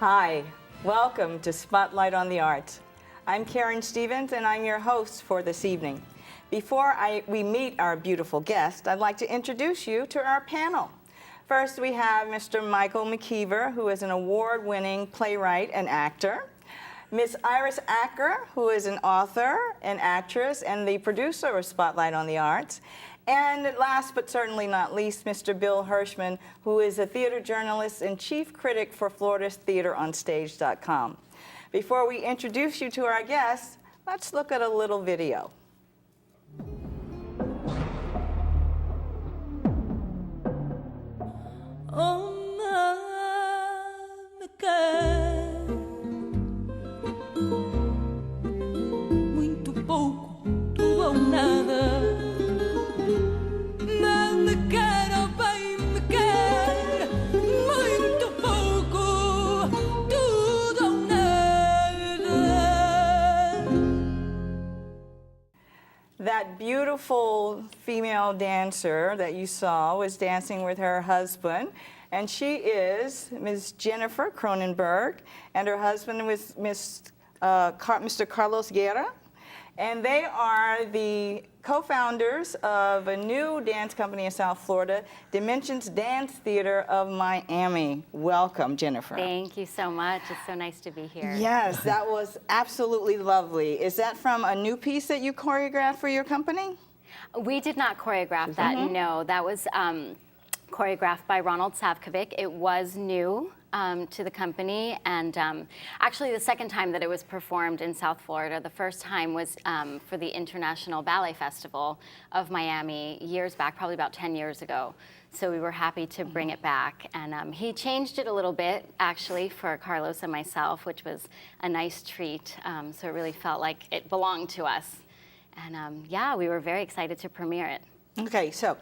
Hi, welcome to Spotlight on the Arts. I'm Karen Stevens and I'm your host for this evening. Before we meet our beautiful guest, I'd like to introduce you to our panel. First, we have Mr. Michael McKeever, who is an award-winning playwright and actor. Miss Iris Acker, who is an author, an actress, and the producer of Spotlight on the Arts. And last but certainly not least, Mr. Bill Hirschman, who is a theater journalist and chief critic for Florida's TheaterOnStage.com. Before we introduce you to our guests, let's look at a little video. Oh, me quer muito pouco, tudo ou nada. Não me quer, oh bem me quer muito pouco, tudo ou nada. That beautiful female dancer that you saw was dancing with her husband, and she is Ms. Jennifer Krohenberg, and her husband was Mr. Carlos Guerra, and they are the co-founders of a new dance company in South Florida, Dimensions Dance Theater of Miami. Welcome, Jennifer. Thank you so much. It's so nice to be here. Yes, that was absolutely lovely. Is that from a new piece that you choreographed for your company? We did not choreograph that, no. That was choreographed by Ronald Savkovic. It was new to the company, and actually the second time that it was performed in South Florida. The first time was for the International Ballet Festival of Miami years back, probably about 10 years ago. So we were happy to bring it back, and he changed it a little bit actually for Carlos and myself, which was a nice treat. So it really felt like it belonged to us. And yeah, we were very excited to premiere it. Okay, so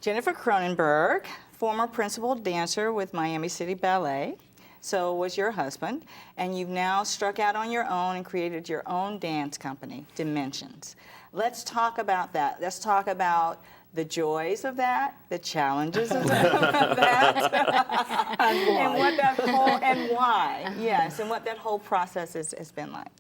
Jennifer Krohenberg, former principal dancer with Miami City Ballet, so was your husband, and you've now struck out on your own and created your own dance company, Dimensions. Let's talk about that. Let's talk about the joys of that, the challenges of that, and what that whole, and why, yes, and what that whole process has been like.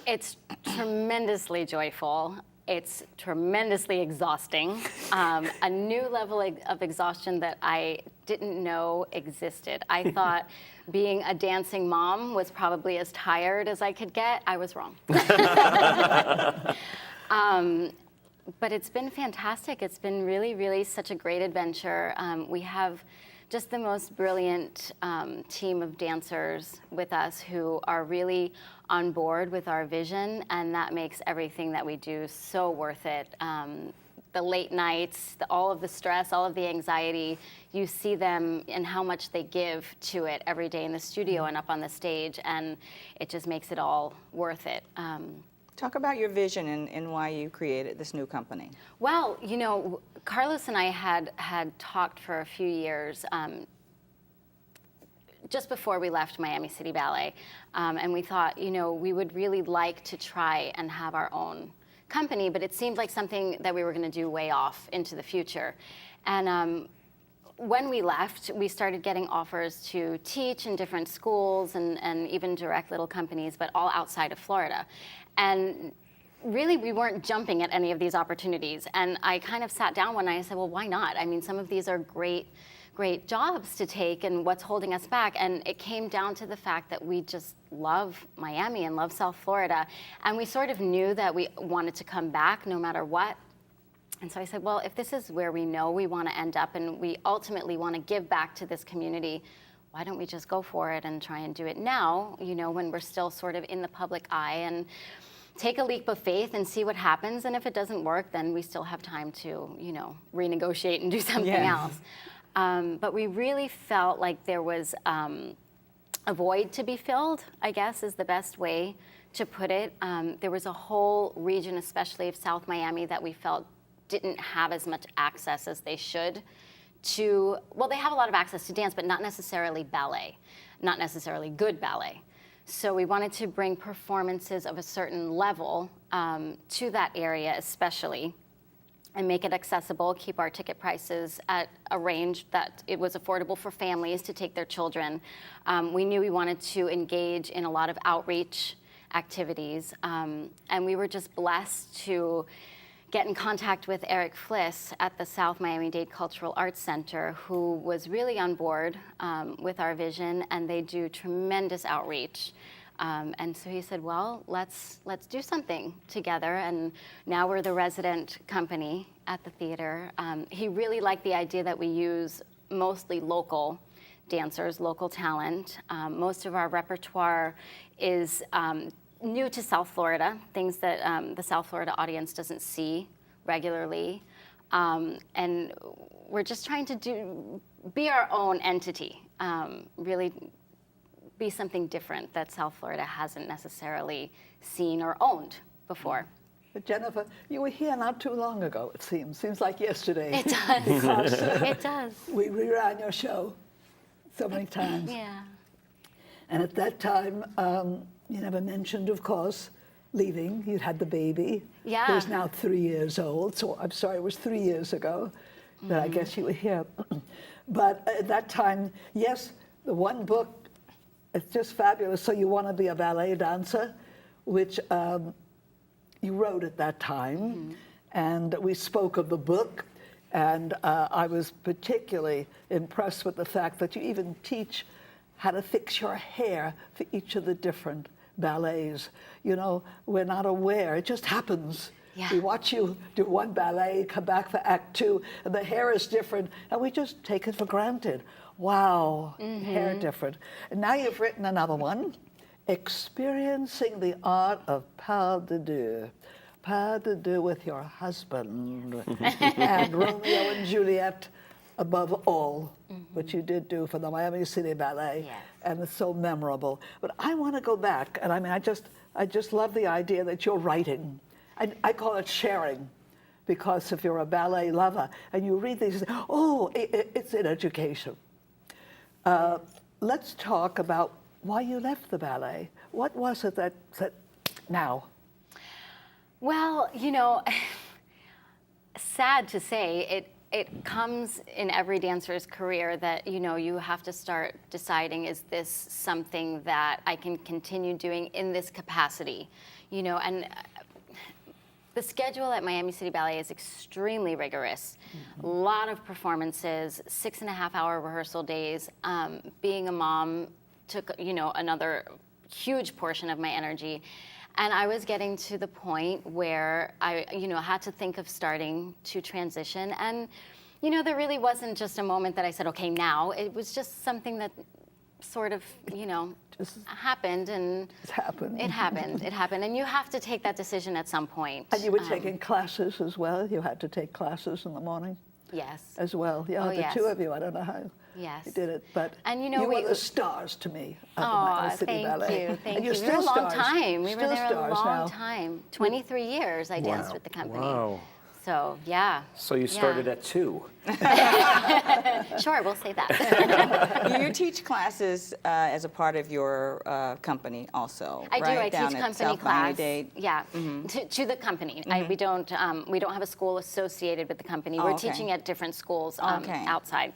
It's tremendously joyful. It's tremendously exhausting. A new level of exhaustion that I didn't know existed. I thought being a dancing mom was probably as tired as I could get. I was wrong. But it's been fantastic. It's been really, really such a great adventure. We have just the most brilliant team of dancers with us who are really on board with our vision, and that makes everything that we do so worth it. The late nights, all of the stress, all of the anxiety, you see them and how much they give to it every day in the studio and up on the stage, and it just makes it all worth it. Talk about your vision and why you created this new company. Well, you know, Carlos and I had talked for a few years just before we left Miami City Ballet, and we thought, you know, we would really like to try and have our own company, but it seemed like something that we were going to do way off into the future. And when we left, we started getting offers to teach in different schools and even direct little companies, but all outside of Florida. And really, we weren't jumping at any of these opportunities. And I kind of sat down one night and said, well, why not? I mean, some of these are great jobs to take, and what's holding us back? And it came down to the fact that we just love Miami and love South Florida. And we sort of knew that we wanted to come back no matter what. And so I said, well, if this is where we know we want to end up and we ultimately want to give back to this community, why don't we just go for it and try and do it now, you know, when we're still sort of in the public eye, and take a leap of faith and see what happens. And if it doesn't work, then we still have time to, you know, renegotiate and do something else. But we really felt like there was a void to be filled, I guess is the best way to put it. There was a whole region, especially of South Miami, that we felt didn't have as much access as they should to, well, they have a lot of access to dance, but not necessarily ballet, not necessarily good ballet. So we wanted to bring performances of a certain level to that area especially. and make it accessible, keep our ticket prices at a range that it was affordable for families to take their children. We knew we wanted to engage in a lot of outreach activities, and we were just blessed to get in contact with Eric Fliss at the South Miami-Dade Cultural Arts Center, who was really on board with our vision, and they do tremendous outreach. And so he said, well, let's do something together, and now we're the resident company at the theater. He really liked the idea that we use mostly local dancers, local talent. Most of our repertoire is new to South Florida, things that the South Florida audience doesn't see regularly. And we're just trying to be our own entity, really be something different that South Florida hasn't necessarily seen or owned before. But Jennifer, you were here not too long ago, it seems. Seems like yesterday. It does. Because It does. we reran your show so many times. Yeah. And at that time, you never mentioned, of course, leaving. You'd had the baby. Yeah. Who's now 3 years old. So I'm sorry, it was 3 years ago that I guess you were here. But at that time, yes, the one book, it's just fabulous. So you want to be a ballet dancer, which you wrote at that time. And we spoke of the book. And I was particularly impressed with the fact that you even teach how to fix your hair for each of the different ballets. You know, we're not aware, it just happens. Yeah. We watch you do one ballet, come back for act two, and the hair is different, and we just take it for granted. Wow, hair different. And now you've written another one, Experiencing the Art of Pas de Deux. Pas de Deux with your husband. And Romeo and Juliet above all, which you did do for the Miami City Ballet. Yes. And it's so memorable. But I want to go back, and I mean, I just love the idea that you're writing. I call it sharing, because if you're a ballet lover and you read these, oh, it's an education. Let's talk about why you left the ballet. What was it that said, now? Well, you know, sad to say, it comes in every dancer's career that, you know, you have to start deciding, is this something that I can continue doing in this capacity? You know, and the schedule at Miami City Ballet is extremely rigorous. A lot of performances, 6.5-hour rehearsal days. Being a mom took, you know, another huge portion of my energy. And I was getting to the point where I, you know, had to think of starting to transition. And, you know, there really wasn't just a moment that I said, okay, now. It was just something that sort of, you know, Just happened. And it happened. it happened. It happened. And you have to take that decision at some point. And you were taking classes as well? You had to take classes in the morning Yes. as well? Yeah, Oh, the yes. two of you, I don't know how Yes. you did it, but And, you know, you we- were the stars to me of the Oh, Miami City thank Ballet. you, thank And you. you're We were a still long stars. time. We were Still there a stars long now. time. 23 years I danced with the company. Wow. So, yeah. So you started at 2. Sure, we'll say that. You teach classes as a part of your company also, I do. right? I Down teach at company South class. Miami-Dade. Yeah, to the company. We don't have a school associated with the company. We're Okay. teaching at different schools Okay. outside.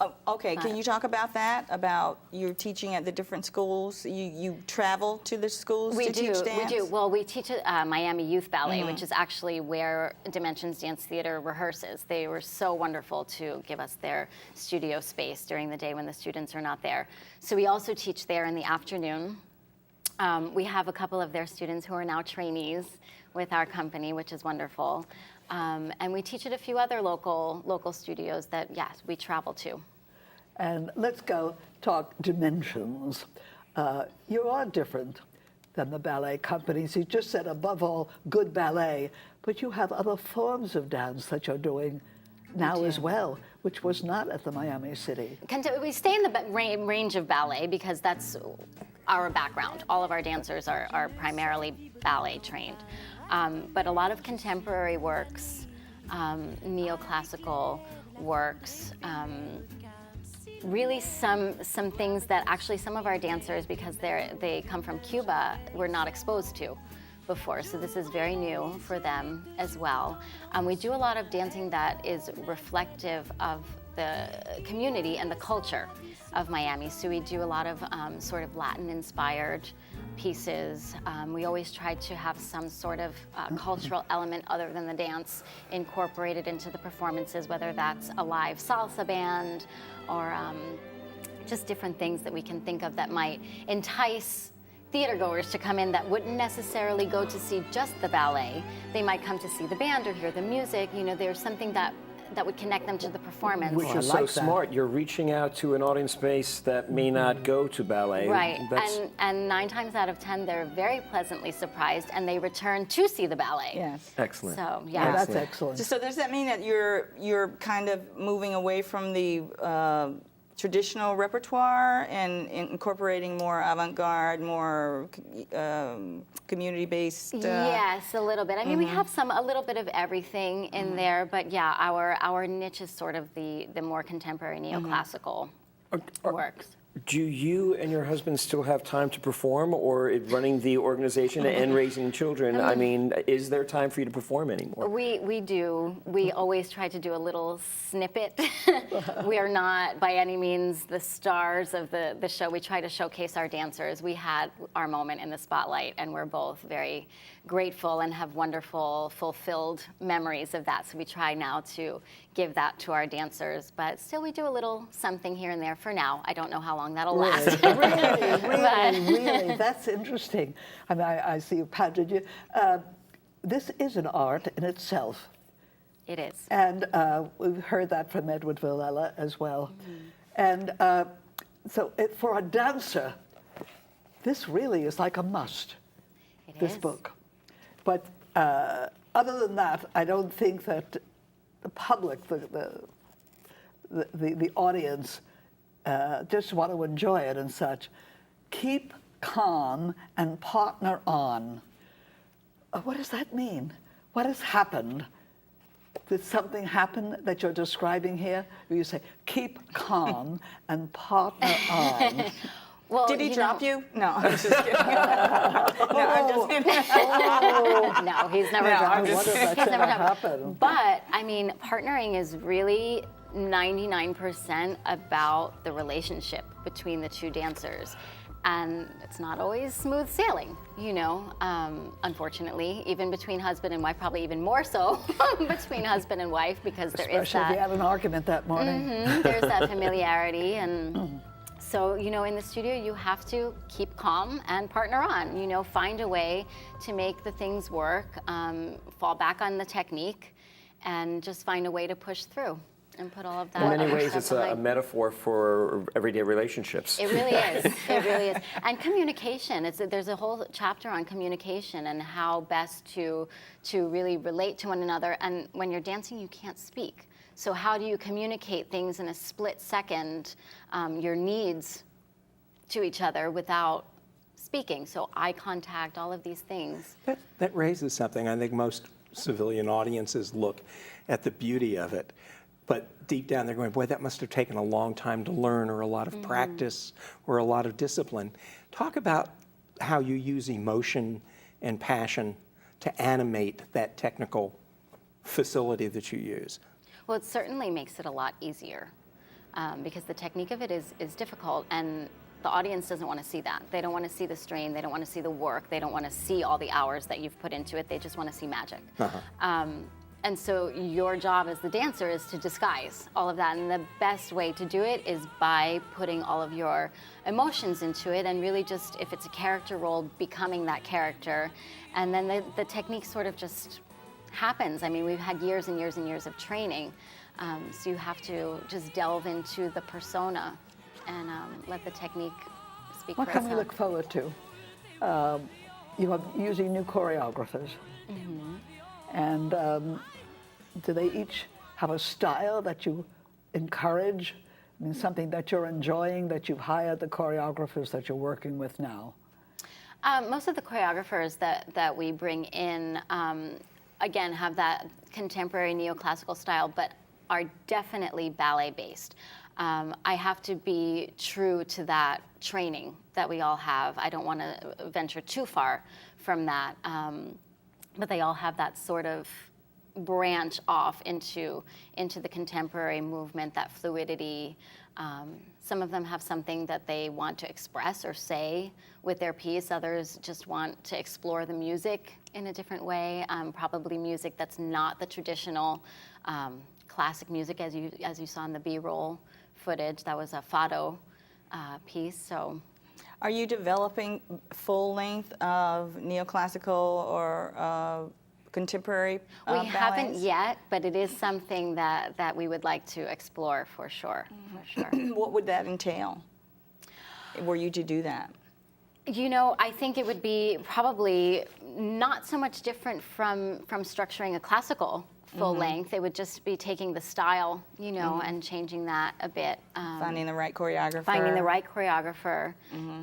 Oh, okay, can you talk about that? About your teaching at the different schools? You travel to the schools to teach dance? We do. Well, we teach at Miami Youth Ballet, which is actually where Dimensions Dance Theater rehearses. They were so wonderful to give us their studio space during the day when the students are not there. So we also teach there in the afternoon. We have a couple of their students who are now trainees with our company, which is wonderful. And we teach at a few other local studios that, yes, we travel to. And let's go talk dimensions. You are different than the ballet companies. You just said, above all, good ballet, but you have other forms of dance that you're doing now as well, which was not at the Miami City. We stay in the range of ballet because that's our background. All of our dancers are primarily ballet trained. But a lot of contemporary works, neoclassical works, really some things that actually some of our dancers, because they come from Cuba, were not exposed to before, so this is very new for them as well. We do a lot of dancing that is reflective of the community and the culture of Miami. So we do a lot of sort of Latin-inspired pieces. We always try to have some sort of cultural element other than the dance incorporated into the performances, whether that's a live salsa band or just different things that we can think of that might entice theatergoers to come in that wouldn't necessarily go to see just the ballet. They might come to see the band or hear the music. You know, there's something that would connect them to the performance. Which is so smart. You're reaching out to an audience base that may not go to ballet. Right, and 9 times out of 10, they're very pleasantly surprised, and they return to see the ballet. Yes. Excellent. So, Oh, yeah. that's excellent. So does that mean that you're kind of moving away from the traditional repertoire and incorporating more avant-garde, more community-based? Yes, a little bit. I mean, we have a little bit of everything in there, but yeah, our niche is sort of the more contemporary neoclassical works. Do you and your husband still have time to perform, or running the organization and raising children? I mean, is there time for you to perform anymore? We do. We always try to do a little snippet. We are not by any means the stars of the show. We try to showcase our dancers. We had our moment in the spotlight, and we're both very grateful and have wonderful, fulfilled memories of that. So we try now to give that to our dancers, but still we do a little something here and there for now. I don't know how long that'll last. Really, that's interesting. I mean, I see you patted you. This is an art in itself. It is. And we've heard that from Edward Villela as well. And so for a dancer, this really is like a must, this book. But other than that, I don't think that the public, the audience, just want to enjoy it and such. Keep calm and partner on. What does that mean? What has happened? Did something happen that you're describing here? Where you say, keep calm and partner on. Well, Did he drop you? No, I'm just kidding. No, he's never No, dropped I'm me. I wonder if that's ever happened. But, I mean, partnering is really 99% about the relationship between the two dancers. And it's not always smooth sailing, you know, unfortunately, even between husband and wife, probably even more so between husband and wife, because there is Especially if you that, had an argument that morning. there's that familiarity. And so, you know, in the studio, you have to keep calm and partner on, you know, find a way to make the things work, fall back on the technique, and just find a way to push through and put all of that. In many other ways, stuff it's a behind. metaphor for everyday relationships. It really is. It really is. And communication. There's a whole chapter on communication and how best to really relate to one another. And when you're dancing, you can't speak. So how do you communicate things in a split second, your needs to each other without speaking? So eye contact, all of these things. That raises something. I think most civilian audiences look at the beauty of it, but deep down they're going, boy, that must have taken a long time to learn, or a lot of practice, or a lot of discipline. Talk about how you use emotion and passion to animate that technical facility that you use. Well, it certainly makes it a lot easier because the technique of it is difficult, and the audience doesn't want to see that. They don't want to see the strain. They don't want to see the work. They don't want to see all the hours that you've put into it. They just want to see magic. And so your job as the dancer is to disguise all of that. And the best way to do it is by putting all of your emotions into it, and really just, if it's a character role, becoming that character. And then the technique sort of just happens. I mean, we've had years and years and years of training. So you have to just delve into the persona and let the technique speak What for can we itself. look forward to? You are using new choreographers. And do they each have a style that you encourage? I mean, something that you're enjoying, that you've hired the choreographers that you're working with now? Most of the choreographers that we bring in, again, have that contemporary neoclassical style, but are definitely ballet-based. I have to be true to that training that we all have. I don't want to venture too far from that, but they all have that sort of branch off into the contemporary movement, that fluidity. Some of them have something that they want to express or say with their piece. Others just want to explore the music in a different way, probably music that's not the traditional classic music as you saw in the B-roll footage. That was a fado piece. So, Are you developing full length of neoclassical or contemporary we haven't ballets? yet, but it is something that we would like to explore for sure. For sure. What would that entail? Were you to do that? You know, I think it would be probably not so much different from structuring a classical full length. It would just be taking the style, you know, and changing that a bit. Finding the right choreographer. Finding the right choreographer.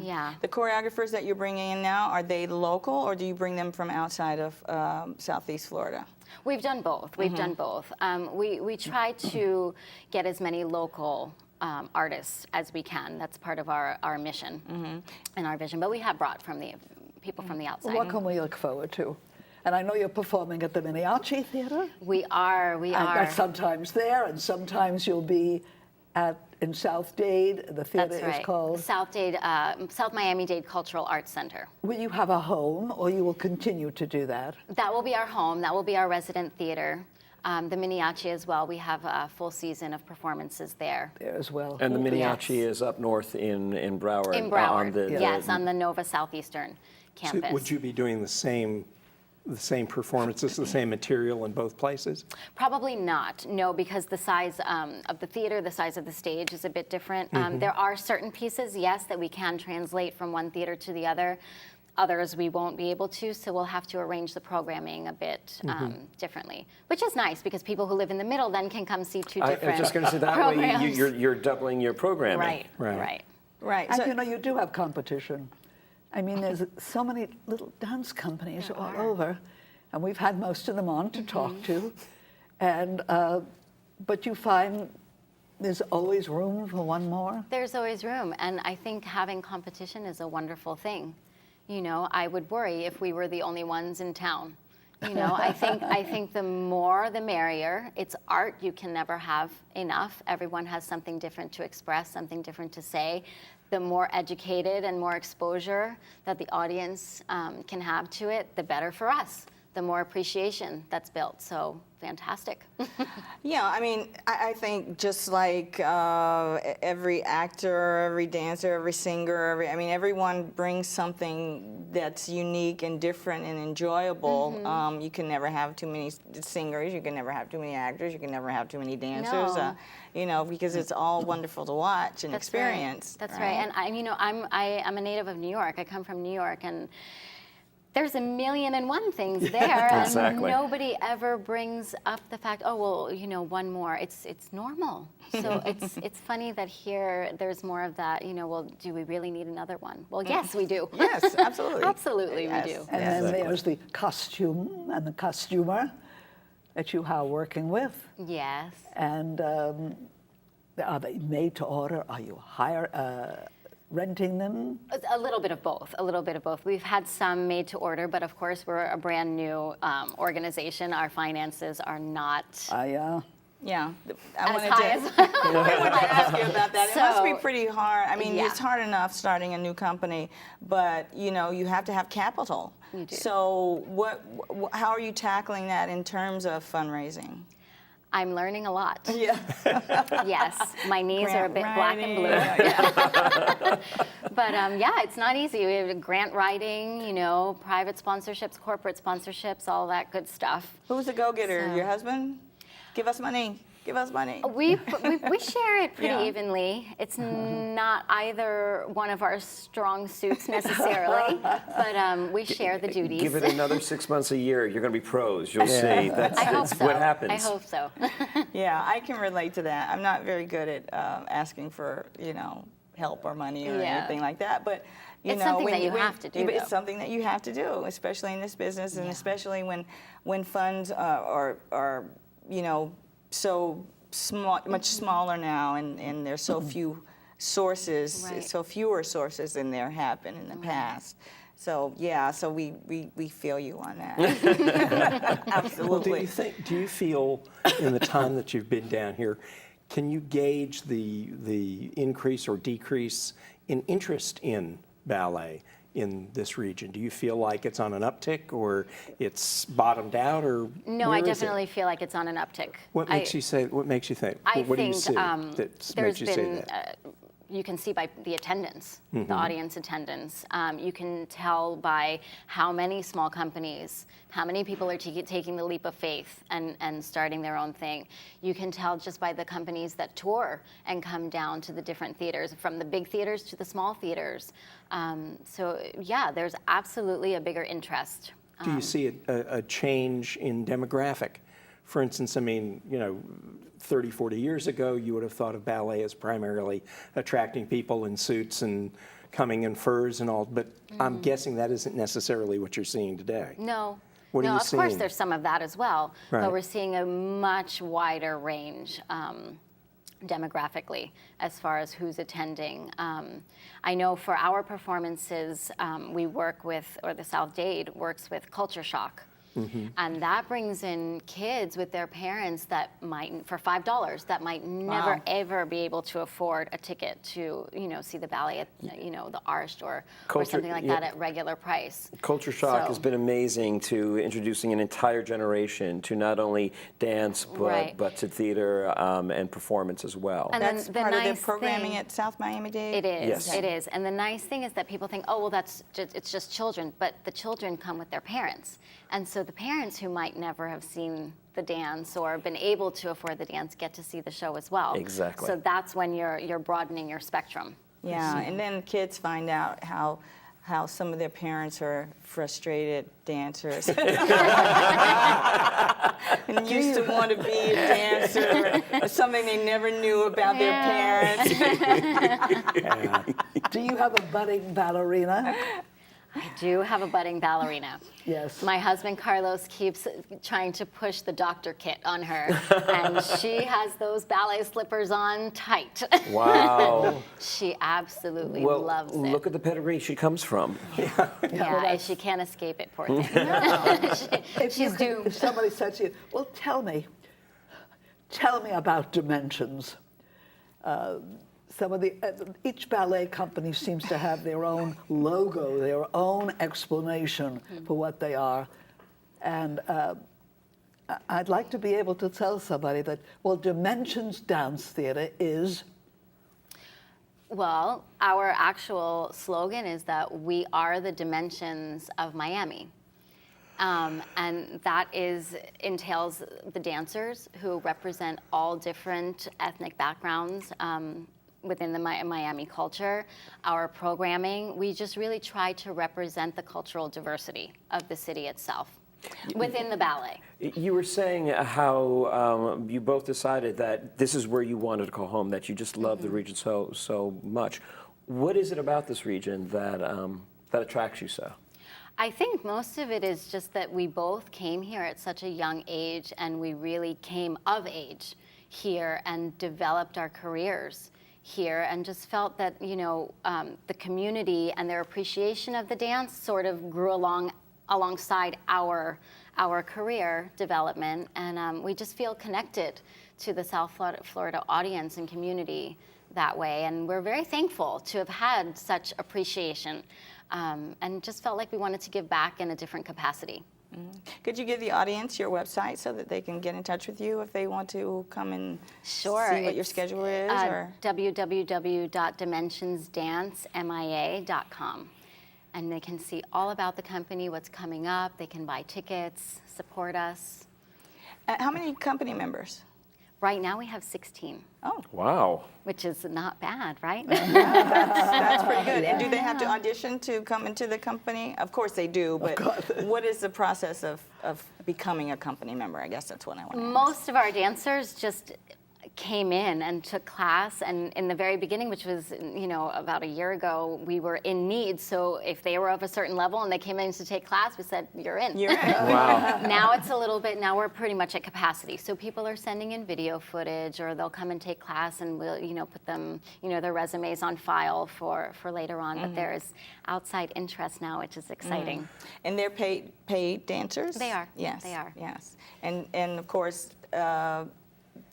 Yeah. The choreographers that you're bringing in now, are they local or do you bring them from outside of Southeast Florida? We've done both. We've done both. We try to get as many local artists as we can. That's part of our mission and our vision. But we have brought from the people from the outside. What can we look forward to? And I know you're performing at the Mariachi Theater. We are. And that's sometimes there, and sometimes you'll be in South Dade. The theater That's right. is called. South Dade, South Miami-Dade Cultural Arts Center. Will you have a home, or you will continue to do that? That will be our home. That will be our resident theater. The Mariachi as well. We have a full season of performances there. There as well. And the Mariachi Yes. is up north in Broward. In Broward, On the, yes, on the Nova Southeastern So campus. would you be doing the same performances, the same material in both places? Probably not, no, because the size of the theater, the size of the stage is a bit different. There are certain pieces, yes, that we can translate from one theater to the other. Others we won't be able to, so we'll have to arrange the programming a bit differently, which is nice because people who live in the middle then can come see two different I was just going to say that programs. way you're doubling your programming. Right, Right. right. Right. And So, you know, you do have competition. I mean, there's so many little dance companies all over, and we've had most of them on to talk to. And but you find there's always room for one more. There's always room, and I think having competition is a wonderful thing. You know, I would worry if we were the only ones in town. You know, I think the more the merrier. It's art. You can never have enough. Everyone has something different to express, something different to say. The more educated and more exposure that the audience can have to it, the better for us. The more appreciation that's built. So fantastic. yeah, I mean, I think just like every actor, every dancer, every singer, everyone brings something that's unique and different and enjoyable. You can never have too many singers. You can never have too many actors. You can never have too many dancers. No. You know, because it's all wonderful to watch and That's experience. Right. That's right. And I'm a native of New York. I come from New York, and there's 1,000,001 things there, Exactly. and nobody ever brings up the fact, oh well, you know, one more. It's normal. So it's funny that here there's more of that. You know, well, do we really need another one? Well, yes, we do. Yes, absolutely. Absolutely, Yes. we do. And then there's the costume and the costumer that you are working with. Yes. And are they made to order? Are you renting them? A little bit of both. A little bit of both. We've had some made to order, but of course we're a brand new organization. Our finances are not Yeah, I as wanted high to, as. I wanted to ask you about that. It must be So, pretty hard. I mean, yeah. it's hard enough starting a new company, but you know, you have to have capital. You do. So, how are you tackling that in terms of fundraising? I'm learning a lot. Yeah. Yes, my knees are a bit black and blue. Yeah. But yeah, it's not easy. We have grant writing, you know, private sponsorships, corporate sponsorships, all that good stuff. Who's the go-getter? So- Your husband? Give us money. Give us money. We share it pretty Yeah. evenly. It's not either one of our strong suits necessarily, but we share the duties. Give it another 6 months a year. You're going to be pros. You'll see. That's I hope so. what happens. I hope so. Yeah, I can relate to that. I'm not very good at asking for, you know, help or money or Yeah. anything like that. But you It's know, something that you have to do, But it's though. something that you have to do, especially in this business, and especially when funds are you know so much smaller now, and there's so few sources, Right. so fewer sources than there have been in the past. So yeah, so we feel you on that. Well, Absolutely. do you feel in the time that you've been down here, can you gauge the increase or decrease in interest in ballet in this region? Do you feel like it's on an uptick, or it's bottomed out, or No, where I is it? definitely feel like it's on an uptick. What makes you say? What makes you think? I what do you think see that there's makes you say been, that? You can see by the attendance, Mm-hmm. the audience attendance. You can tell by how many small companies, how many people are taking the leap of faith and starting their own thing. You can tell just by the companies that tour and come down to the different theaters, from the big theaters to the small theaters. So yeah, there's absolutely a bigger interest. Do you see a change in demographic? For instance, I mean, 30, 40 years ago, you would have thought of ballet as primarily attracting people in suits and coming in furs and all, but I'm guessing that isn't necessarily what you're seeing today. No. What are no, you of course seeing? there's some of that as well, Right. but we're seeing a much wider range demographically as far as who's attending. I know for our performances, we work with, or the South Dade works with Culture Shock. And that brings in kids with their parents that might, for $5, that might never Wow. ever be able to afford a ticket to, see the ballet at, the Arst or Culture- something like yeah. that at regular price. Culture Shock So- has been amazing to introducing an entire generation to not only dance, Right. but to theater and performance as well. And then That's the part of nice the programming thing- at South Miami Dade? It is. Yes. It is. And the nice thing is that people think, oh, well, it's just children, but the children come with their parents. And so the parents who might never have seen the dance or been able to afford the dance get to see the show as well. Exactly. So that's when you're broadening your spectrum. Yeah, and then kids find out how some of their parents are frustrated dancers. And used to want to be a dancer, or something they never knew about their parents. Do you have a budding ballerina? I do have a budding ballerina. Yes. My husband Carlos keeps trying to push the doctor kit on her, and she has those ballet slippers on tight. Wow. She absolutely Well, loves it. look at the pedigree she comes from. Yeah, and she can't escape it, poor thing. She's doomed. If somebody said to you, well, tell me about dimensions. Each ballet company seems to have their own logo, their own explanation for what they are. And I'd like to be able to tell somebody that, well, Dimensions Dance Theater is... Well, our actual slogan is that we are the dimensions of Miami. And that entails the dancers who represent all different ethnic backgrounds within the Miami culture. Our programming, we just really try to represent the cultural diversity of the city itself within the ballet. You were saying how you both decided that this is where you wanted to call home, that you just love the region so much. What is it about this region that attracts you so? I think most of it is just that we both came here at such a young age, and we really came of age here and developed our careers here, and just felt that the community and their appreciation of the dance sort of grew alongside our career development, and we just feel connected to the South Florida audience and community that way, and we're very thankful to have had such appreciation, and just felt like we wanted to give back in a different capacity. Could you give the audience your website so that they can get in touch with you if they want to come and see what your it's, schedule is? Or www.dimensionsdancemia.com. And they can see all about the company, what's coming up. They can buy tickets, support us. how many company members? Right now we have 16, Oh, Wow. which is not bad, right? that's pretty good. And do they have to audition to come into the company? Of course they do, but what is the process of becoming a company member? I guess that's what I want to ask. Most of our dancers just came in and took class, and in the very beginning, which was, you know, about a year ago, we were in need. So if they were of a certain level and they came in to take class, we said, you're in. You're in. Wow. Now it's a little bit, now we're pretty much at capacity. So people are sending in video footage, or they'll come and take class, and we'll, you know, put them, you know, their resumes on file for later on. But there is outside interest now, which is exciting. And they're paid dancers? They are. Yes. They are. Yes. And of course,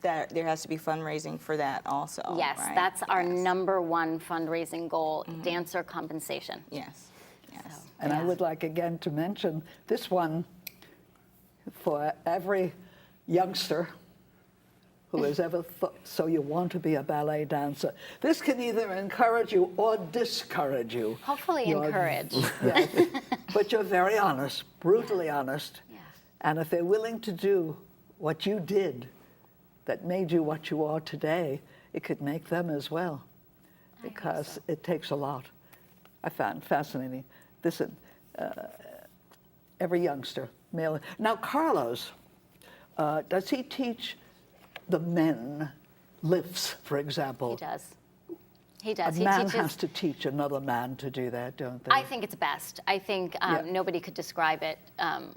that there has to be fundraising for that also. Yes, right? that's our Yes. number one fundraising goal, dancer compensation. Yes. Yes. So, And I yeah. would like again to mention this one for every youngster who has ever thought, so you want to be a ballet dancer. This can either encourage you or discourage you. Hopefully You're- encourage. Yeah, but you're very honest, brutally honest. Yes. And if they're willing to do what you did that made you what you are today, it could make them as well, because it takes a lot. I found fascinating. This, every youngster, male. Now, Carlos, does he teach the men lifts, for example? He does. He A does. He man teaches. has to teach another man to do that, don't they? I think it's best. I think nobody could describe it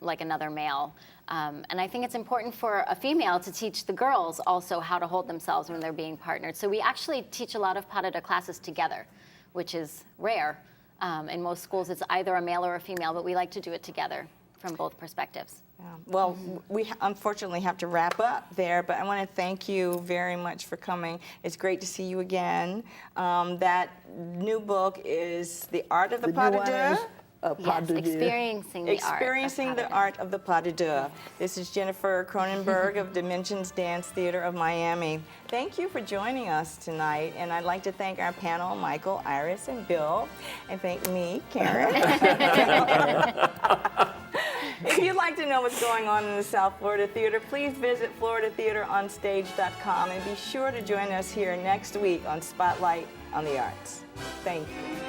like another male. And I think it's important for a female to teach the girls also how to hold themselves when they're being partnered. So we actually teach a lot of pas de deux classes together, which is rare. In most schools, it's either a male or a female, but we like to do it together from both perspectives. Well, we unfortunately have to wrap up there, but I want to thank you very much for coming. It's great to see you again. That new book is The Art of the Pas de new one Deux. is, pas Yes, de deux. experiencing the Experiencing art. the art of the pas de deux. This is Jennifer Krohenberg of Dimensions Dance Theater of Miami. Thank you for joining us tonight, and I'd like to thank our panel, Michael, Iris, and Bill, and thank me, Karen. If you'd like to know what's going on in the South Florida Theater, please visit floridatheateronstage.com and be sure to join us here next week on Spotlight on the Arts. Thank you.